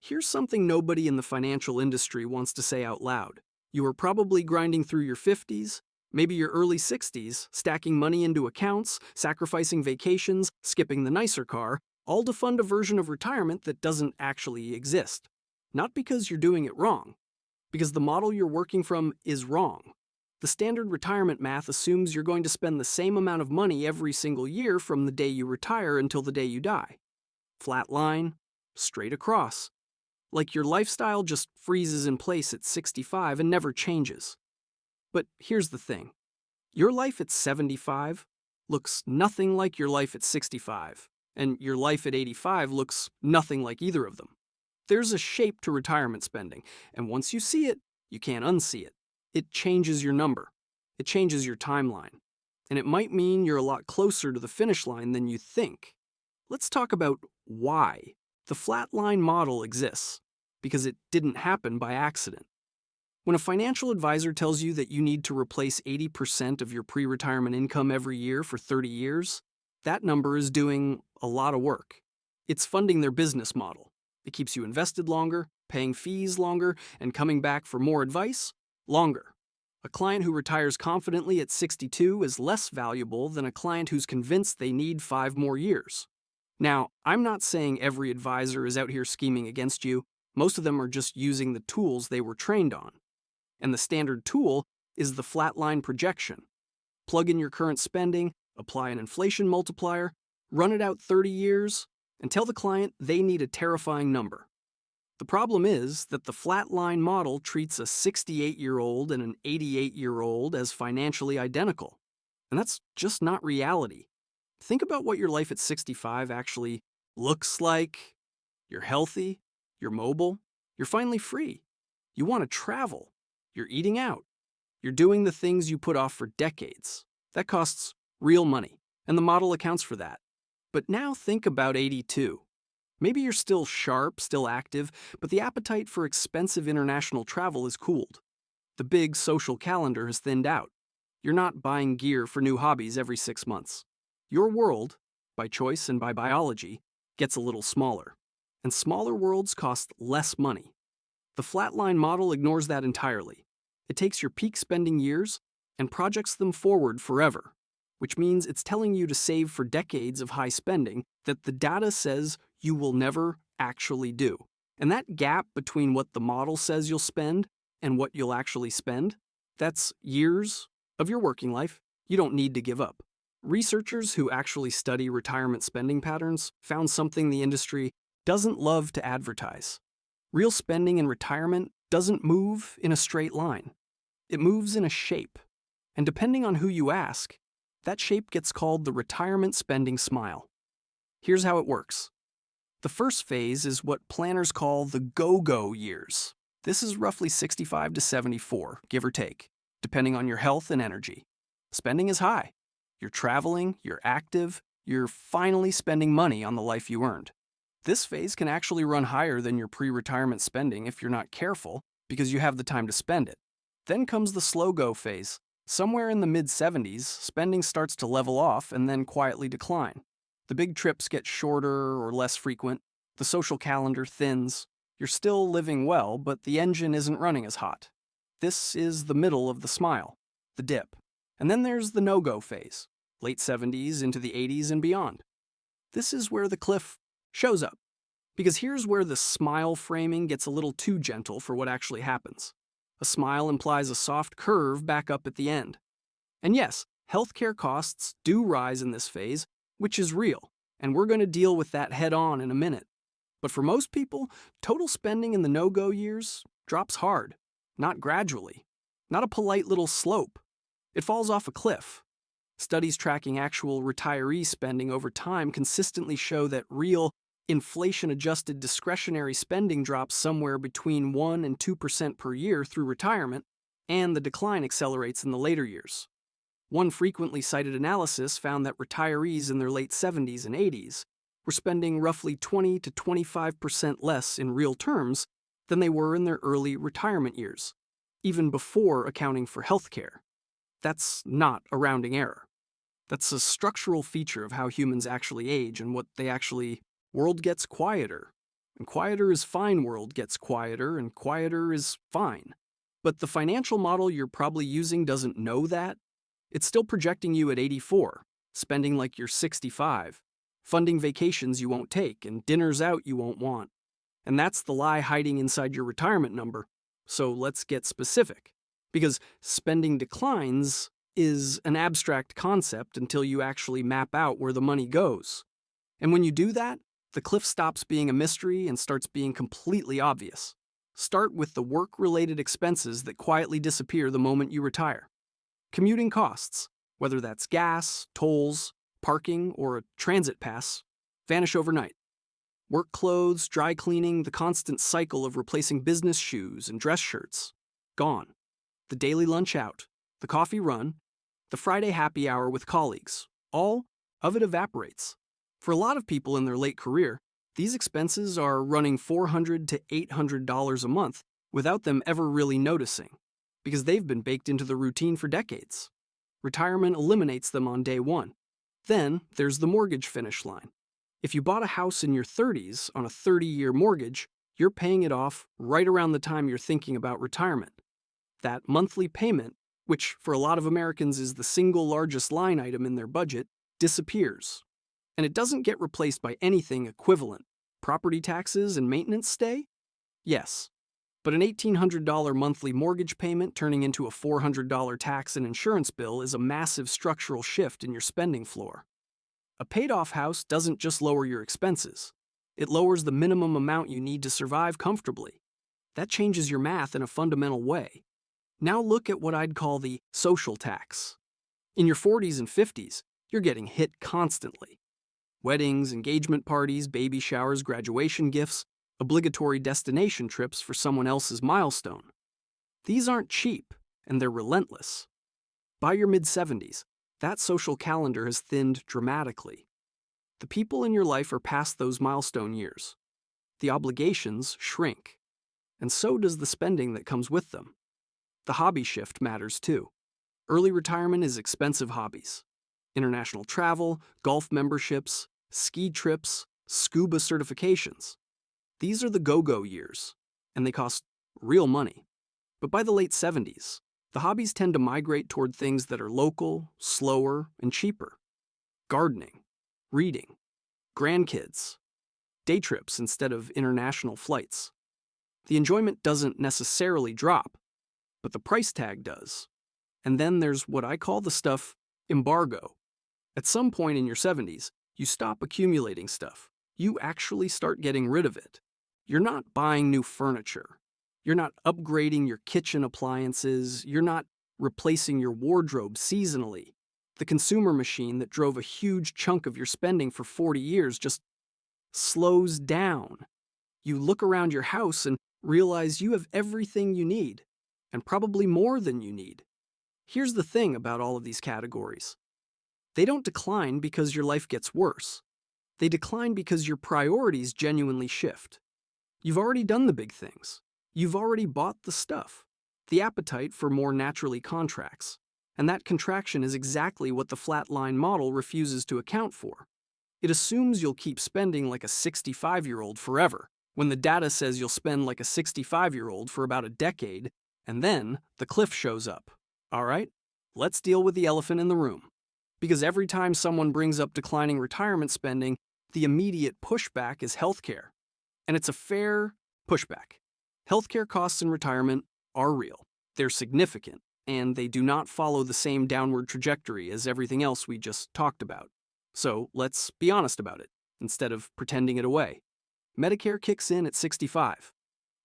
Here's something nobody in the financial industry wants to say out loud. You are probably grinding through your 50s, maybe your early 60s, stacking money into accounts, sacrificing vacations, skipping the nicer car, all to fund a version of retirement that doesn't actually exist. Not because you're doing it wrong, because the model you're working from is wrong. The standard retirement math assumes you're going to spend the same amount of money every single year from the day you retire until the day you die. Flat line, straight across. Like your lifestyle just freezes in place at 65 and never changes. But here's the thing. Your life at 75 looks nothing like your life at 65, and your life at 85 looks nothing like either of them. There's a shape to retirement spending, and once you see it, you can't unsee it. It changes your number. It changes your timeline. And it might mean you're a lot closer to the finish line than you think. Let's talk about why the flatline model exists, because it didn't happen by accident. When a financial advisor tells you that you need to replace 80% of your pre-retirement income every year for 30 years, that number is doing a lot of work. It's funding their business model. It keeps you invested longer, paying fees longer, and coming back for more advice longer. A client who retires confidently at 62 is less valuable than a client who's convinced they need 5 more years. Now, I'm not saying every advisor is out here scheming against you. Most of them are just using the tools they were trained on. And the standard tool is the flatline projection. Plug in your current spending, apply an inflation multiplier, run it out 30 years, and tell the client they need a terrifying number. The problem is that the flatline model treats a 68-year-old and an 88-year-old as financially identical. And that's just not reality. Think about what your life at 65 actually looks like. You're healthy, you're mobile, you're finally free. You want to travel, you're eating out, you're doing the things you put off for decades. That costs real money, and the model accounts for that. But now think about 82. Maybe you're still sharp, still active, but the appetite for expensive international travel is cooled. The big social calendar has thinned out. You're not buying gear for new hobbies every 6 months. Your world, by choice and by biology, gets a little smaller. And smaller worlds cost less money. The flatline model ignores that entirely. It takes your peak spending years and projects them forward forever, which means it's telling you to save for decades of high spending that the data says you will never actually do. And that gap between what the model says you'll spend and what you'll actually spend, that's years of your working life you don't need to give up. Researchers who actually study retirement spending patterns found something the industry doesn't love to advertise. Real spending in retirement doesn't move in a straight line. It moves in a shape. And depending on who you ask, that shape gets called the retirement spending smile. Here's how it works. The first phase is what planners call the go-go years. This is roughly 65 to 74, give or take, depending on your health and energy. Spending is high. You're traveling, you're active, you're finally spending money on the life you earned. This phase can actually run higher than your pre-retirement spending if you're not careful, because you have the time to spend it. Then comes the slow-go phase. Somewhere in the mid-70s, spending starts to level off and then quietly decline. The big trips get shorter or less frequent, the social calendar thins, you're still living well, but the engine isn't running as hot. This is the middle of the smile, the dip. And then there's the no-go phase, late 70s into the 80s and beyond. This is where the cliff shows up, because here's where the smile framing gets a little too gentle for what actually happens. A smile implies a soft curve back up at the end. And yes, healthcare costs do rise in this phase, which is real, and we're going to deal with that head-on in a minute. But for most people, total spending in the no-go years drops hard, not gradually, not a polite little slope. It falls off a cliff. Studies tracking actual retiree spending over time consistently show that real, inflation-adjusted discretionary spending drops somewhere between 1% and 2% per year through retirement, and the decline accelerates in the later years. One frequently cited analysis found that retirees in their late 70s and 80s were spending roughly 20 to 25% less in real terms than they were in their early retirement years, even before accounting for healthcare. That's not a rounding error. That's a structural feature of how humans actually age and what they actually... World gets quieter, And quieter is fine world gets quieter, and quieter is fine. But the financial model you're probably using doesn't know that. It's still projecting you at 84, spending like you're 65, funding vacations you won't take and dinners out you won't want. And that's the lie hiding inside your retirement number. So let's get specific. Because spending declines is an abstract concept until you actually map out where the money goes. And when you do that, the cliff stops being a mystery and starts being completely obvious. Start with the work-related expenses that quietly disappear the moment you retire. Commuting costs, whether that's gas, tolls, parking, or a transit pass, vanish overnight. Work clothes, dry cleaning, the constant cycle of replacing business shoes and dress shirts, gone. The daily lunch out, the coffee run, the Friday happy hour with colleagues, all of it evaporates. For a lot of people in their late career, these expenses are running $400 to $800 a month without them ever really noticing, because they've been baked into the routine for decades. Retirement eliminates them on day one. Then there's the mortgage finish line. If you bought a house in your 30s on a 30-year mortgage, you're paying it off right around the time you're thinking about retirement. That monthly payment, which for a lot of Americans is the single largest line item in their budget, disappears. And it doesn't get replaced by anything equivalent. Property taxes and maintenance stay? Yes. But an $1,800 monthly mortgage payment turning into a $400 tax and insurance bill is a massive structural shift in your spending floor. A paid-off house doesn't just lower your expenses. It lowers the minimum amount you need to survive comfortably. That changes your math in a fundamental way. Now look at what I'd call the social tax. In your 40s and 50s, you're getting hit constantly. Weddings, engagement parties, baby showers, graduation gifts, obligatory destination trips for someone else's milestone. These aren't cheap, and they're relentless. By your mid-70s, that social calendar has thinned dramatically. The people in your life are past those milestone years. The obligations shrink, and so does the spending that comes with them. The hobby shift matters too. Early retirement is expensive hobbies. International travel, golf memberships, ski trips, scuba certifications. These are the go-go years, and they cost real money. But by the late 70s, the hobbies tend to migrate toward things that are local, slower, and cheaper. Gardening, reading, grandkids, day trips instead of international flights. The enjoyment doesn't necessarily drop, but the price tag does. And then there's what I call the stuff embargo. At some point in your 70s, you stop accumulating stuff. You actually start getting rid of it. You're not buying new furniture. You're not upgrading your kitchen appliances. You're not replacing your wardrobe seasonally. The consumer machine that drove a huge chunk of your spending for 40 years just slows down. You look around your house and realize you have everything you need, and probably more than you need. Here's the thing about all of these categories. They don't decline because your life gets worse. They decline because your priorities genuinely shift. You've already done the big things. You've already bought the stuff. The appetite for more naturally contracts. And that contraction is exactly what the flatline model refuses to account for. It assumes you'll keep spending like a 65-year-old forever, when the data says you'll spend like a 65-year-old for about a decade, and then the cliff shows up. All right, let's deal with the elephant in the room. Because every time someone brings up declining retirement spending, the immediate pushback is healthcare. And it's a fair pushback. Healthcare costs in retirement are real. They're significant, and they do not follow the same downward trajectory as everything else we just talked about. So let's be honest about it, instead of pretending it away. Medicare kicks in at 65.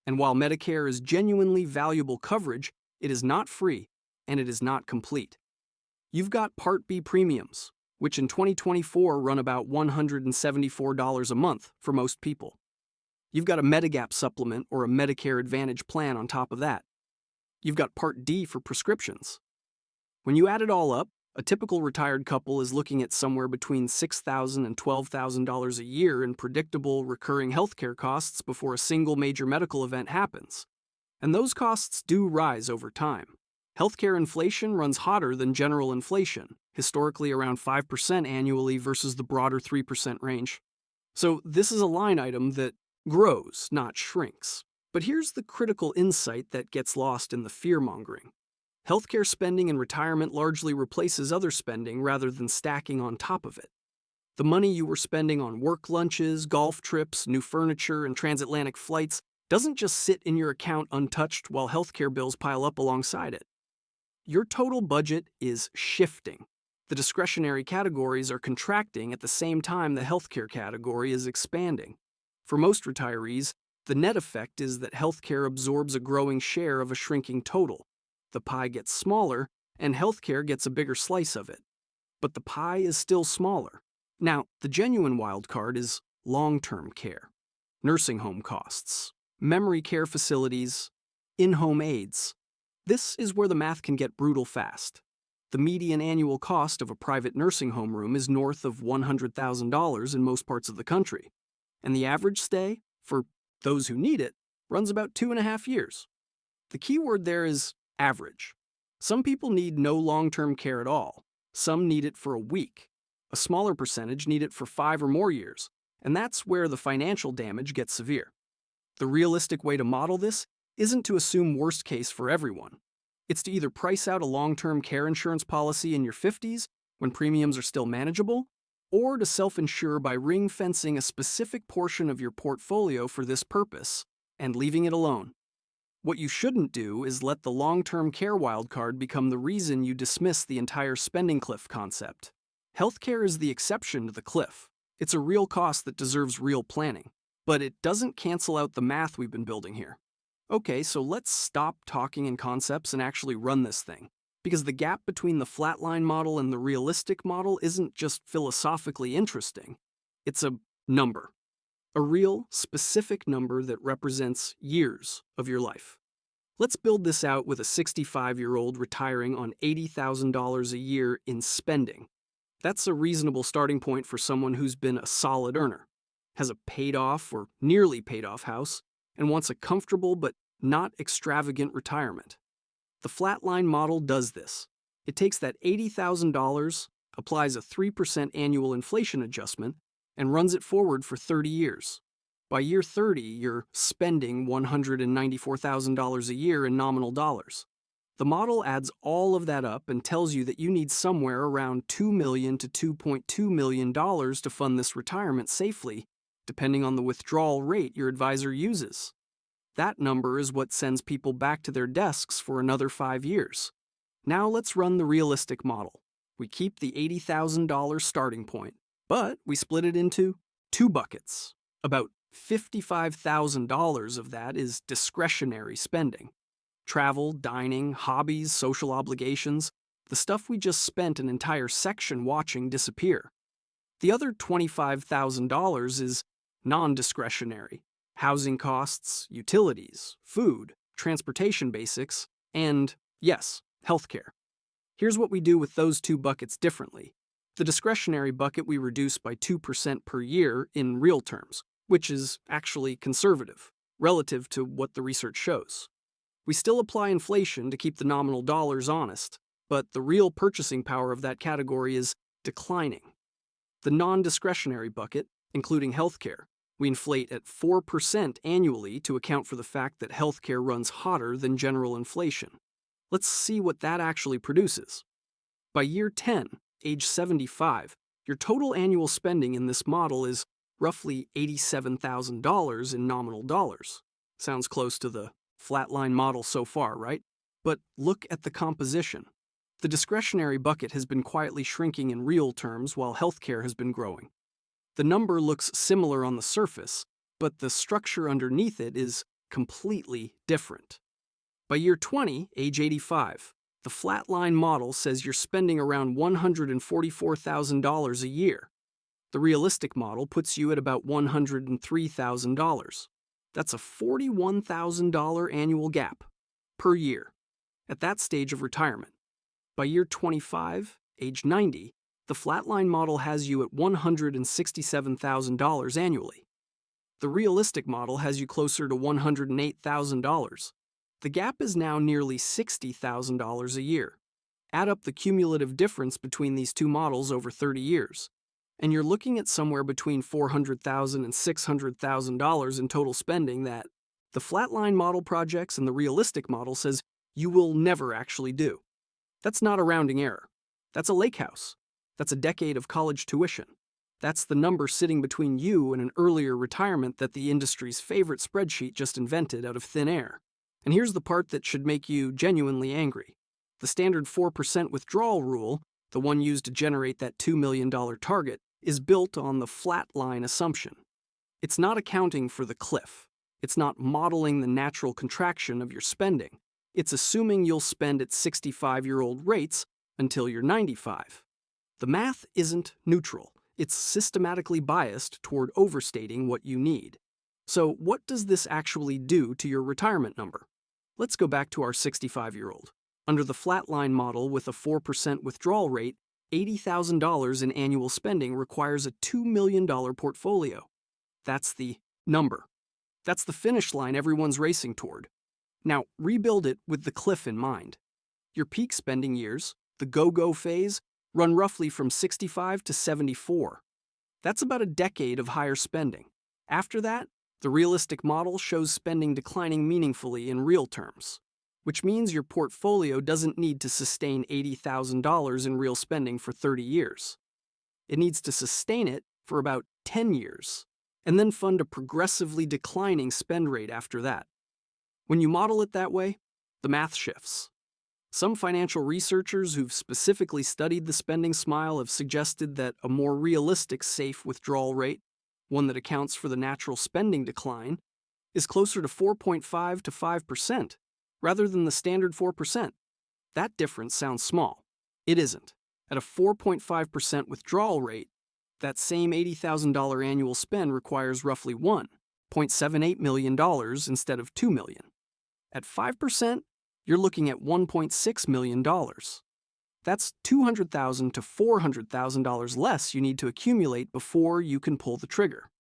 And while Medicare is genuinely valuable coverage, it is not free, and it is not complete. You've got Part B premiums, which in 2024 run about $174 a month for most people. You've got a Medigap supplement or a Medicare Advantage plan on top of that. You've got Part D for prescriptions. When you add it all up, a typical retired couple is looking at somewhere between $6,000 and $12,000 a year in predictable, recurring healthcare costs before a single major medical event happens. And those costs do rise over time. Healthcare inflation runs hotter than general inflation, historically around 5% annually versus the broader 3% range. So this is a line item that grows, not shrinks. But here's the critical insight that gets lost in the fear-mongering. Healthcare spending in retirement largely replaces other spending rather than stacking on top of it. The money you were spending on work lunches, golf trips, new furniture, and transatlantic flights doesn't just sit in your account untouched while healthcare bills pile up alongside it. Your total budget is shifting. The discretionary categories are contracting at the same time the healthcare category is expanding. For most retirees, the net effect is that healthcare absorbs a growing share of a shrinking total. The pie gets smaller, and healthcare gets a bigger slice of it. But the pie is still smaller. Now, the genuine wild card is long-term care, nursing home costs, memory care facilities, in-home aids. This is where the math can get brutal fast. The median annual cost of a private nursing home room is north of $100,000 in most parts of the country, and the average stay, for those who need it, runs about 2.5 years. The key word there is average. Some people need no long-term care at all. Some need it for a week. A smaller percentage need it for 5 or more years, and that's where the financial damage gets severe. The realistic way to model this isn't to assume worst case for everyone. It's to either price out a long-term care insurance policy in your 50s when premiums are still manageable, or to self-insure by ring-fencing a specific portion of your portfolio for this purpose and leaving it alone. What you shouldn't do is let the long-term care wildcard become the reason you dismiss the entire spending cliff concept. Healthcare is the exception to the cliff. It's a real cost that deserves real planning, but it doesn't cancel out the math we've been building here. Okay, so let's stop talking in concepts and actually run this thing, because the gap between the flatline model and the realistic model isn't just philosophically interesting. It's a number. A real, specific number that represents years of your life. Let's build this out with a 65-year-old retiring on $80,000 a year in spending. That's a reasonable starting point for someone who's been a solid earner, has a paid-off or nearly paid-off house, and wants a comfortable but not extravagant retirement. The flatline model does this. It takes that $80,000, applies a 3% annual inflation adjustment, and runs it forward for 30 years. By year 30, you're spending $194,000 a year in nominal dollars. The model adds all of that up and tells you that you need somewhere around $2 million to $2.2 million to fund this retirement safely, depending on the withdrawal rate your advisor uses. That number is what sends people back to their desks for another 5 years. Now let's run the realistic model. We keep the $80,000 starting point, but we split it into 2 buckets. About $55,000 of that is discretionary spending. Travel, dining, hobbies, social obligations, the stuff we just spent an entire section watching disappear. The other $25,000 is non-discretionary. Housing costs, utilities, food, transportation basics, and, yes, healthcare. Here's what we do with those 2 buckets differently. The discretionary bucket we reduce by 2% per year in real terms, which is actually conservative, relative to what the research shows. We still apply inflation to keep the nominal dollars honest, but the real purchasing power of that category is declining. The non-discretionary bucket, including healthcare, we inflate at 4% annually to account for the fact that healthcare runs hotter than general inflation. Let's see what that actually produces. By year 10, age 75, your total annual spending in this model is roughly $87,000 in nominal dollars. Sounds close to the flatline model so far, right? But look at the composition. The discretionary bucket has been quietly shrinking in real terms while healthcare has been growing. The number looks similar on the surface, but the structure underneath it is completely different. By year 20, age 85, the flatline model says you're spending around $144,000 a year. The realistic model puts you at about $103,000. That's a $41,000 annual gap per year at that stage of retirement. By year 25, age 90, the flatline model has you at $167,000 annually. The realistic model has you closer to $108,000. The gap is now nearly $60,000 a year. Add up the cumulative difference between these 2 models over 30 years. and you're looking at somewhere between $400,000 and $600,000 in total spending that the flatline model projects and the realistic model says you will never actually do. That's not a rounding error. That's a lake house. That's a decade of college tuition. That's the number sitting between you and an earlier retirement that the industry's favorite spreadsheet just invented out of thin air. And here's the part that should make you genuinely angry. The standard 4% withdrawal rule, the one used to generate that $2 million target, is built on the flatline assumption. It's not accounting for the cliff. It's not modeling the natural contraction of your spending. It's assuming you'll spend at 65-year-old rates until you're 95. The math isn't neutral. It's systematically biased toward overstating what you need. So what does this actually do to your retirement number? Let's go back to our 65-year-old. Under the flatline model with a 4% withdrawal rate, $80,000 in annual spending requires a $2 million portfolio. That's the number. That's the finish line everyone's racing toward. Now, rebuild it with the cliff in mind. Your peak spending years, the go-go phase, run roughly from 65 to 74. That's about a decade of higher spending. After that, the realistic model shows spending declining meaningfully in real terms, which means your portfolio doesn't need to sustain $80,000 in real spending for 30 years. It needs to sustain it for about 10 years, and then fund a progressively declining spend rate after that. When you model it that way, the math shifts. Some financial researchers who've specifically studied the spending smile have suggested that a more realistic safe withdrawal rate, one that accounts for the natural spending decline, is closer to 4.5 to 5%, rather than the standard 4%. That difference sounds small. It isn't. At a 4.5% withdrawal rate, that same $80,000 annual spend requires roughly $1.78 million instead of $2 million. At 5%, you're looking at $1.6 million. That's $200,000 to $400,000 less you need to accumulate before you can pull the trigger.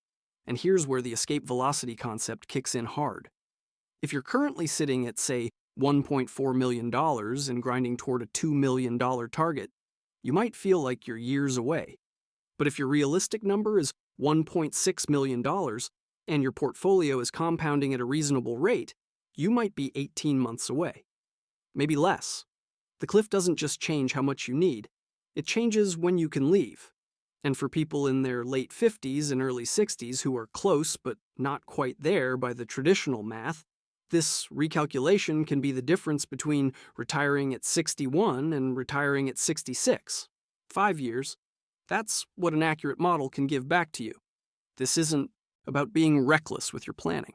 And here's where the escape velocity concept kicks in hard. If you're currently sitting at, say, $1.4 million and grinding toward a $2 million target, you might feel like you're years away. But if your realistic number is $1.6 million and your portfolio is compounding at a reasonable rate, you might be 18 months away. Maybe less. The cliff doesn't just change how much you need, it changes when you can leave. And for people in their late 50s and early 60s who are close but not quite there by the traditional math, this recalculation can be the difference between retiring at 61 and retiring at 66. 5 years. That's what an accurate model can give back to you. This isn't about being reckless with your planning.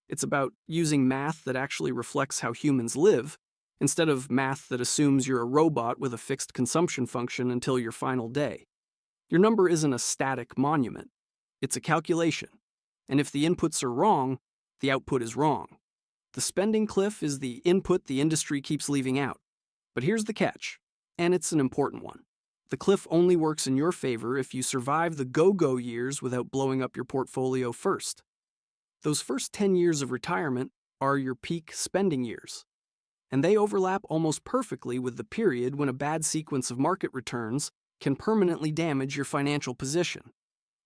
It's about using math that actually reflects how humans live, instead of math that assumes you're a robot with a fixed consumption function until your final day. Your number isn't a static monument. It's a calculation. And if the inputs are wrong, the output is wrong. The spending cliff is the input the industry keeps leaving out. But here's the catch, and it's an important one. The cliff only works in your favor if you survive the go-go years without blowing up your portfolio first. Those first 10 years of retirement are your peak spending years, and they overlap almost perfectly with the period when a bad sequence of market returns can permanently damage your financial position.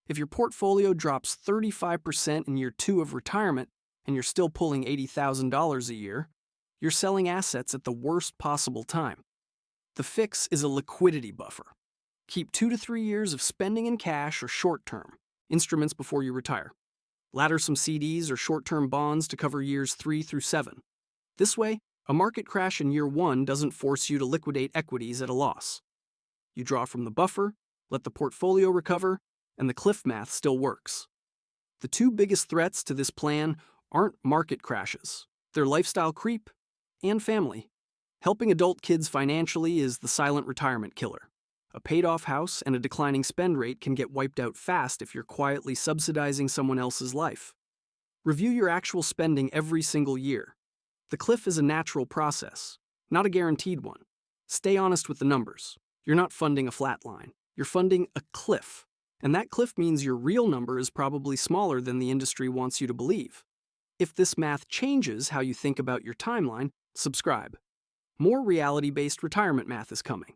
If your portfolio drops 35% in year 2 of retirement and you're still pulling $80,000 a year, you're selling assets at the worst possible time. The fix is a liquidity buffer. Keep 2 to 3 years of spending in cash or short-term instruments before you retire. Ladder some CDs or short-term bonds to cover years 3 through 7. This way, a market crash in year 1 doesn't force you to liquidate equities at a loss. You draw from the buffer, let the portfolio recover, and the cliff math still works. The 2 biggest threats to this plan aren't market crashes. They're lifestyle creep and family. Helping adult kids financially is the silent retirement killer. A paid-off house and a declining spend rate can get wiped out fast if you're quietly subsidizing someone else's life. Review your actual spending every single year. The cliff is a natural process, not a guaranteed one. Stay honest with the numbers. You're not funding a flat line. You're funding a cliff. And that cliff means your real number is probably smaller than the industry wants you to believe. If this math changes how you think about your timeline, subscribe. More reality-based retirement math is coming.